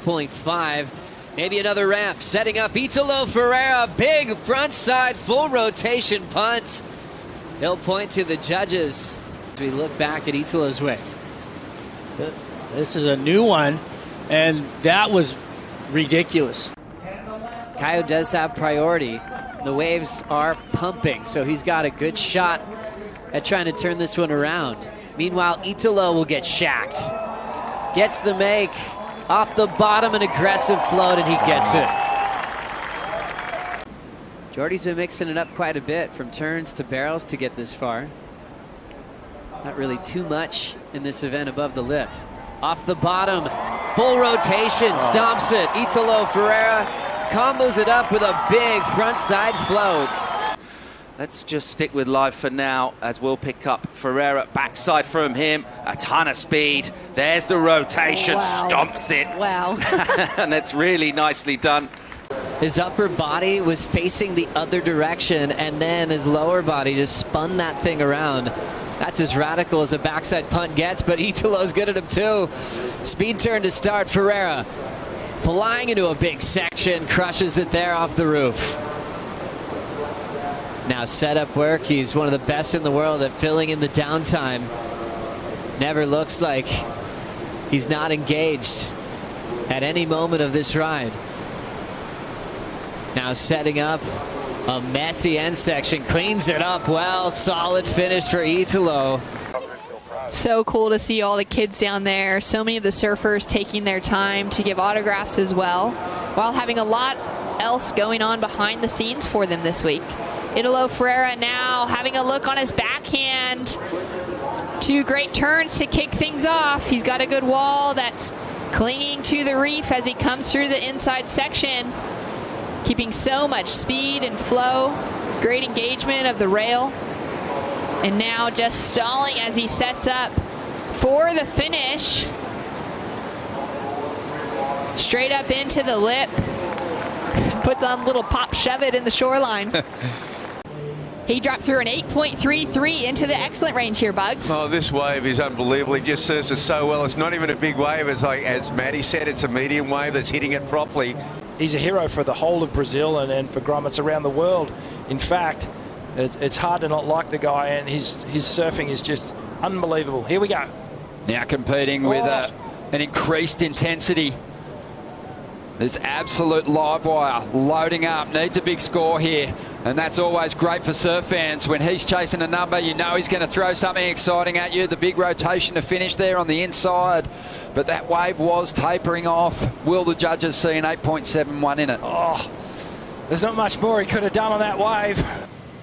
4.5. Maybe another ramp, setting up Italo Ferreira, big frontside full rotation punt. He'll point to the judges as we look back at Italo's wave. This is a new one, and that was ridiculous. Caio does have priority. The waves are pumping, so he's got a good shot at trying to turn this one around. Meanwhile, Italo will get shacked. Gets the make. Off the bottom, an aggressive float, and he gets it. Jordy's been mixing it up quite a bit from turns to barrels to get this far. Not really too much in this event above the lip. Off the bottom, full rotation, stomps it. Italo Ferreira combos it up with a big front side float. Let's just stick with live for now as we'll pick up Ferreira backside from him. A ton of speed. There's the rotation. Wow. Stomps it. Wow. And that's really nicely done. His upper body was facing the other direction, and then his lower body just spun that thing around. That's as radical as a backside punt gets, but Italo's good at him too. Speed turn to start. Ferreira flying into a big section, crushes it there off the roof. Now setup work, he's one of the best in the world at filling in the downtime. Never looks like he's not engaged at any moment of this ride. Now setting up a messy end section, cleans it up well, solid finish for Italo. So cool to see all the kids down there, so many of the surfers taking their time to give autographs as well, while having a lot else going on behind the scenes for them this week. Italo Ferreira now having a look on his backhand. Two great turns to kick things off. He's got a good wall that's clinging to the reef as he comes through the inside section, keeping so much speed and flow. Great engagement of the rail. And now just stalling as he sets up for the finish. Straight up into the lip. Puts on a little pop shove it in the shoreline. He dropped through an 8.33 into the excellent range here, Bugs. Oh, this wave is unbelievable. He just serves it so well. It's not even a big wave. It's like, as Maddie said, it's a medium wave that's hitting it properly. He's a hero for the whole of Brazil and for grommets around the world. In fact, it's hard to not like the guy, and his surfing is just unbelievable. Here we go. Now competing with an increased intensity. There's absolute live wire loading up. Needs a big score here, and that's always great for surf fans. When he's chasing a number, you know he's going to throw something exciting at you. The big rotation to finish there on the inside, but that wave was tapering off. Will the judges see an 8.71 in it? Oh, there's not much more he could have done on that wave.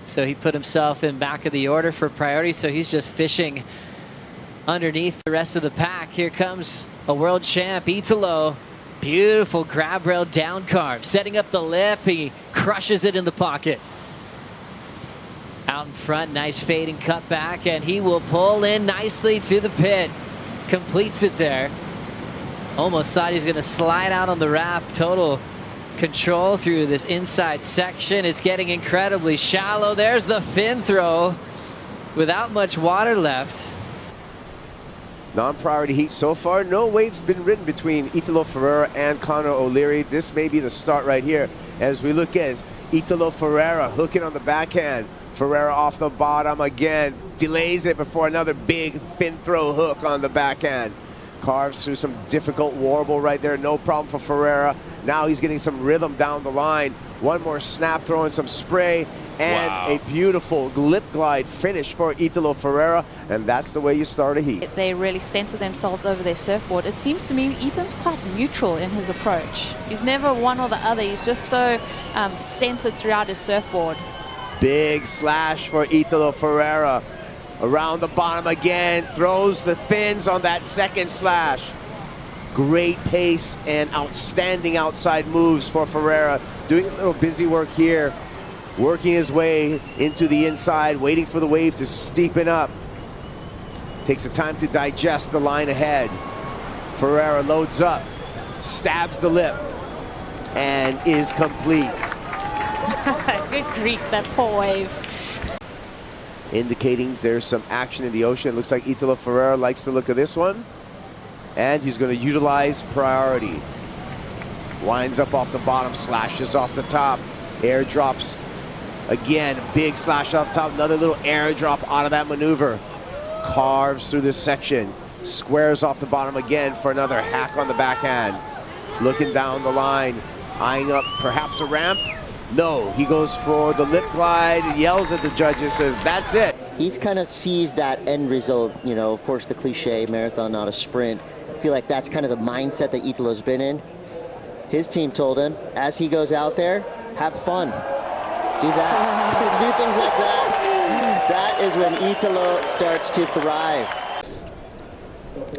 So he put himself in back of the order for priority, so he's just fishing underneath the rest of the pack. Here comes a world champ, Italo. Beautiful grab rail down carve, setting up the lip. He crushes it in the pocket. Out in front, nice fading cut back, and he will pull in nicely to the pit. Completes it there. Almost thought he was going to slide out on the raft. Total control through this inside section. It's getting incredibly shallow. There's the fin throw without much water left. Non-priority heat so far. No waves been ridden between Italo Ferreira and Connor O'Leary. This may be the start right here as we look at Italo Ferreira hooking on the backhand. Ferreira off the bottom again. Delays it before another big fin throw hook on the backhand. Carves through some difficult warble right there. No problem for Ferreira. Now he's getting some rhythm down the line. One more snap throw and some spray. And a beautiful lip glide finish for Italo Ferreira, and that's the way you start a heat. They really center themselves over their surfboard. It seems to me Ethan's quite neutral in his approach. He's never one or the other. He's just so centered throughout his surfboard. Big slash for Italo Ferreira. Around the bottom again, throws the fins on that second slash. Great pace and outstanding outside moves for Ferreira. Doing a little busy work here. Working his way into the inside, waiting for the wave to steepen up. Takes the time to digest the line ahead. Ferreira loads up, stabs the lip, and is complete. Good grief, that poor wave. Indicating there's some action in the ocean. Looks like Italo Ferreira likes the look of this one. And he's going to utilize priority. winds up off the bottom, slashes off the top, airdrops again, big slash off top, another little airdrop out of that maneuver, carves through this section, squares off the bottom again for another hack on the backhand, looking down the line, eyeing up perhaps a ramp. No, he goes for the lip glide, yells at the judges, says that's it. He's kind of seized that end result, you know, of course the cliche, marathon, not a sprint. I feel like that's kind of the mindset that Italo's been in. His team told him, as he goes out there, have fun. Do that. Do things like that. That is when Italo starts to thrive.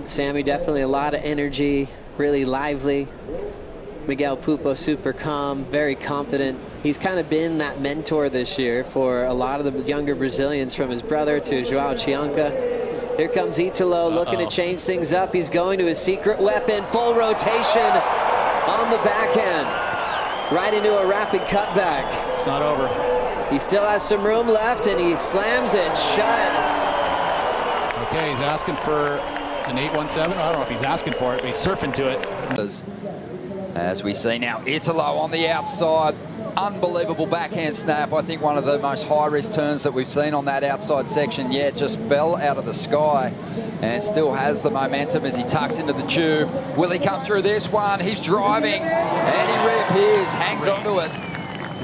Sammy, definitely a lot of energy, really lively. Miguel Pupo, super calm, very confident. He's kind of been that mentor this year for a lot of the younger Brazilians, from his brother to Joao Chianca. Here comes Italo looking to change things up. He's going to his secret weapon, full rotation on the backhand. Right into a rapid cutback. It's not over. He still has some room left, and he slams it shut. Okay, he's asking for an 817. I don't know if he's asking for it, but he's surfing to it. As we see now, Italo on the outside. Unbelievable backhand snap. I think one of the most high-risk turns that we've seen on that outside section yet. Just fell out of the sky and still has the momentum as he tucks into the tube. Will he come through this one? He's driving and he reappears, hangs onto it.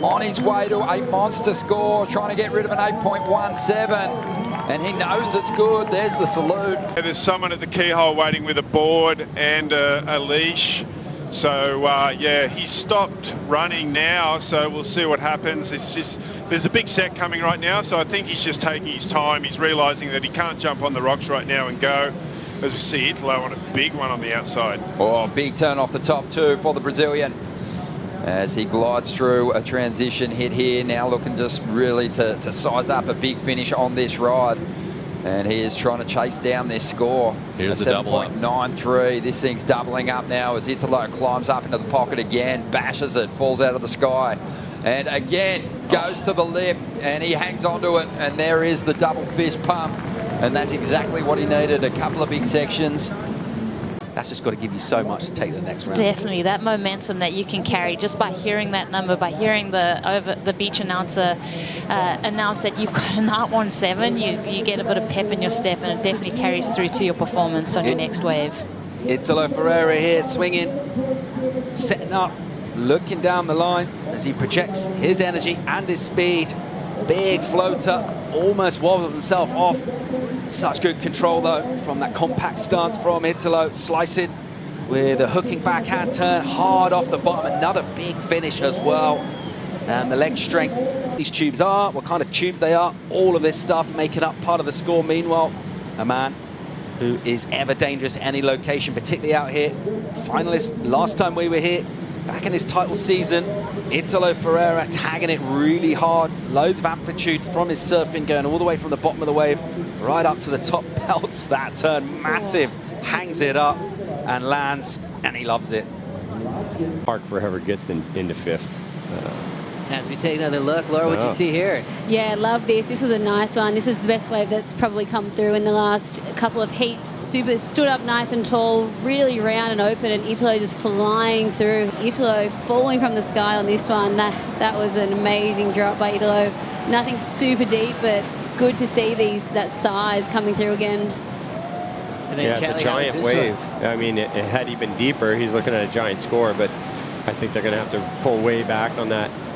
On his way to a monster score, trying to get rid of an 8.17. And he knows it's good. There's the salute. There's someone at the keyhole waiting with a board and a leash. So, yeah, he's stopped running now, so we'll see what happens. It's just, there's a big set coming right now, so I think he's just taking his time. He's realising that he can't jump on the rocks right now and go. As we see Italo on a big one on the outside. Oh, big turn off the top too for the Brazilian. As he glides through a transition hit here, now looking just really to size up a big finish on this ride. And he is trying to chase down this score. Here's the double up. 7.93. This thing's doubling up now as Italo climbs up into the pocket again, bashes it, falls out of the sky. And again, goes to the lip, and he hangs onto it. And there is the double fist pump. And that's exactly what he needed. A couple of big sections. That's just got to give you so much to take the next round. Definitely, that momentum that you can carry just by hearing that number, by hearing the beach announcer announce that you've got an 817, you get a bit of pep in your step, and it definitely carries through to your performance on your next wave. Italo Ferreira here, swinging, setting up, looking down the line as he projects his energy and his speed. Big floater, almost wobbled himself off. Such good control though from that compact stance from Italo. Slice it with a hooking backhand turn hard off the bottom. Another big finish as well. And the leg strength these tubes are, what kind of tubes they are, all of this stuff making up part of the score. Meanwhile, a man who is ever dangerous at any location, particularly out here. Finalist last time we were here, back in his title season. Italo Ferreira tagging it really hard. Loads of amplitude from his surfing, going all the way from the bottom of the wave right up to the top. Belts that turn massive, hangs it up and lands, and he loves it. Park for whoever gets into fifth. As we take another look, Laura, what do you see here? Yeah, love this. This was a nice one. This is the best wave that's probably come through in the last couple of heats. Stood up nice and tall, really round and open, and Italo just flying through. Italo falling from the sky on this one. That was an amazing drop by Italo. Nothing super deep, but good to see that size coming through again. And then yeah, Kelly, it's a giant wave. I mean, had he been deeper, he's looking at a giant score, but I think they're going to have to pull way back on that.